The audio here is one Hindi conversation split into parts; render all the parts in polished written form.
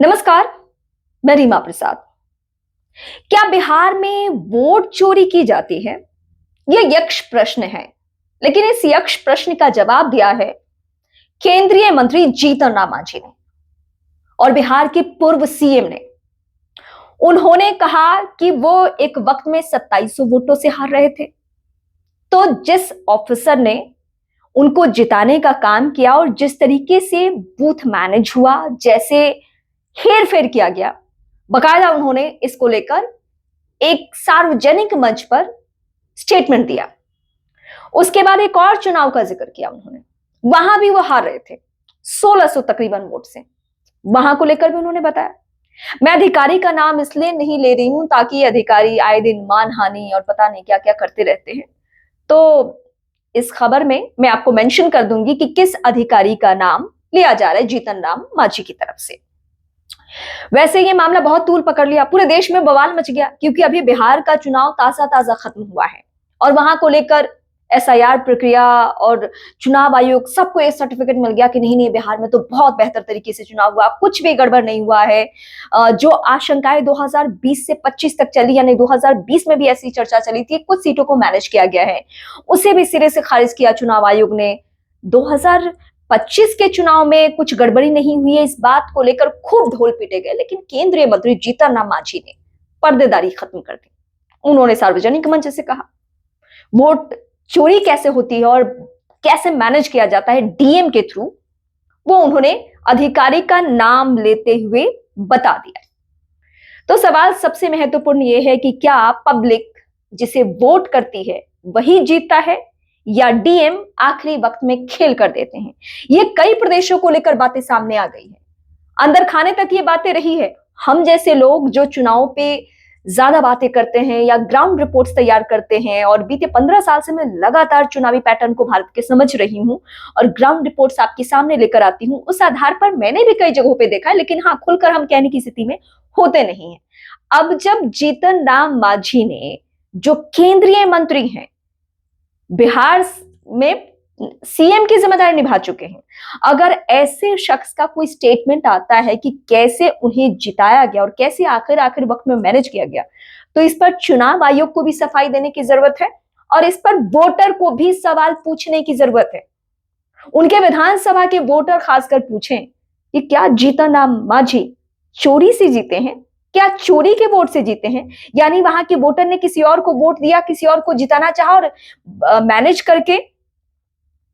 नमस्कार, मैं रीमा प्रसाद। क्या बिहार में वोट चोरी की जाती है? यह यक्ष प्रश्न है, लेकिन इस यक्ष प्रश्न का जवाब दिया है केंद्रीय मंत्री जीतन राम मांझी ने और बिहार के पूर्व सीएम ने। उन्होंने कहा कि वो एक वक्त में 2700 वोटों से हार रहे थे, तो जिस ऑफिसर ने उनको जिताने का काम किया और जिस तरीके से बूथ मैनेज हुआ, जैसे हेर फेर किया गया, बकायदा उन्होंने इसको लेकर एक सार्वजनिक मंच पर स्टेटमेंट दिया। उसके बाद एक और चुनाव का जिक्र किया उन्होंने, वहां भी वो हार रहे थे 1600 तकरीबन वोट से। वहां को लेकर भी उन्होंने बताया। मैं अधिकारी का नाम इसलिए नहीं ले रही हूं ताकि अधिकारी आए दिन मानहानि और पता नहीं क्या क्या करते रहते हैं, तो इस खबर में मैं आपको मेंशन कर दूंगी कि किस अधिकारी का नाम लिया जा रहा है जीतन राम मांझी की तरफ से। वैसे ये मामला बहुत तूल पकड़ लिया, पूरे देश में बवाल मच गया, क्योंकि अभी बिहार का चुनाव ताजा ताजा खत्म हुआ है और वहां को लेकर एसआईआर प्रक्रिया और चुनाव आयोग सबको ये सर्टिफिकेट मिल गया कि नहीं नहीं, बिहार में तो बहुत बेहतर तरीके से चुनाव हुआ, कुछ भी गड़बड़ नहीं हुआ है। जो आशंकाएं 2020 से 25 तक चली, यानी 2020 में भी ऐसी चर्चा चली थी, कुछ सीटों को मैनेज किया गया है, उसे भी सिरे से खारिज किया चुनाव आयोग ने। 2025 के चुनाव में कुछ गड़बड़ी नहीं हुई है, इस बात को लेकर खूब ढोल पीटे गए, लेकिन केंद्रीय मंत्री जीतन राम मांझी ने पर्देदारी खत्म कर दी। उन्होंने सार्वजनिक मंच से कहा वोट चोरी कैसे होती है और कैसे मैनेज किया जाता है डीएम के थ्रू, वो उन्होंने अधिकारी का नाम लेते हुए बता दिया। तो सवाल सबसे महत्वपूर्ण यह है कि क्या पब्लिक जिसे वोट करती है वही जीतता है या डीएम आखिरी वक्त में खेल कर देते हैं? ये कई प्रदेशों को लेकर बातें सामने आ गई है, अंदर खाने तक ये बातें रही है। हम जैसे लोग जो चुनाव पे ज्यादा बातें करते हैं या ग्राउंड रिपोर्ट्स तैयार करते हैं, और बीते 15 साल से मैं लगातार चुनावी पैटर्न को भारत के समझ रही हूं और ग्राउंड रिपोर्ट्स आपके सामने लेकर आती हूं, उस आधार पर मैंने भी कई जगहों पे देखा है, लेकिन हाँ, खुलकर हम कहने की स्थिति में होते नहीं है। अब जब जीतन राम मांझी ने, जो केंद्रीय मंत्री हैं, बिहार में सीएम की जिम्मेदारी निभा चुके हैं, अगर ऐसे शख्स का कोई स्टेटमेंट आता है कि कैसे उन्हें जिताया गया और कैसे आखिर वक्त में मैनेज किया गया, तो इस पर चुनाव आयोग को भी सफाई देने की जरूरत है और इस पर वोटर को भी सवाल पूछने की जरूरत है। उनके विधानसभा के वोटर खासकर पूछें कि क्या जीतन राम मांझी चोरी से जीते हैं, क्या चोरी के वोट से जीते हैं, यानी वहां के वोटर ने किसी और को वोट दिया, किसी और को जिताना चाहा और मैनेज करके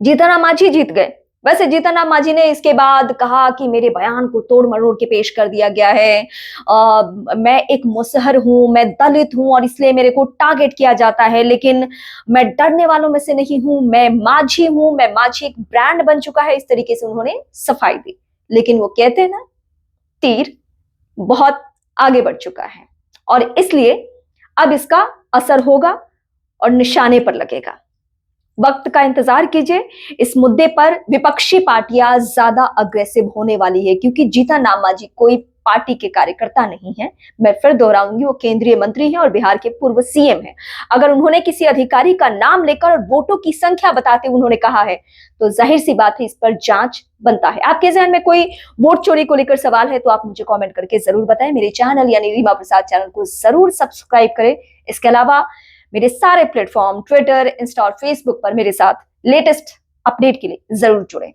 जीतन राम मांझी जीत गए। वैसे जीतन राम मांझी ने इसके बाद कहा कि मेरे बयान को तोड़ मरोड़ के पेश कर दिया गया है, मैं एक मुसहर हूं, मैं दलित हूं और इसलिए मेरे को टारगेट किया जाता है, लेकिन मैं डरने वालों में से नहीं हूं, मैं मांझी हूं, मैं मांझी एक ब्रांड बन चुका है। इस तरीके से उन्होंने सफाई दी, लेकिन वो कहते हैं ना, तीर बहुत आगे बढ़ चुका है और इसलिए अब इसका असर होगा और निशाने पर लगेगा। वक्त का इंतजार कीजिए। इस मुद्दे पर विपक्षी पार्टियां ज्यादा अग्रेसिव होने वाली है, क्योंकि जीतन राम मांझी कोई पार्टी के कार्यकर्ता नहीं है। मैं फिर दोहराऊंगी, वो केंद्रीय मंत्री हैं और बिहार के पूर्व सीएम हैं। अगर उन्होंने किसी अधिकारी का नाम लेकर और वोटों की संख्या बताते उन्होंने कहा है, तो जाहिर सी बात है इस पर जांच बनता है। आपके जहन में कोई वोट चोरी को लेकर सवाल है तो आप मुझे कॉमेंट करके जरूर बताएं। मेरे चैनल यानी रीमा प्रसाद चैनल को जरूर सब्सक्राइब करें। इसके अलावा मेरे सारे प्लेटफॉर्म ट्विटर, इंस्टा और फेसबुक पर मेरे साथ लेटेस्ट अपडेट के लिए जरूर जुड़ें।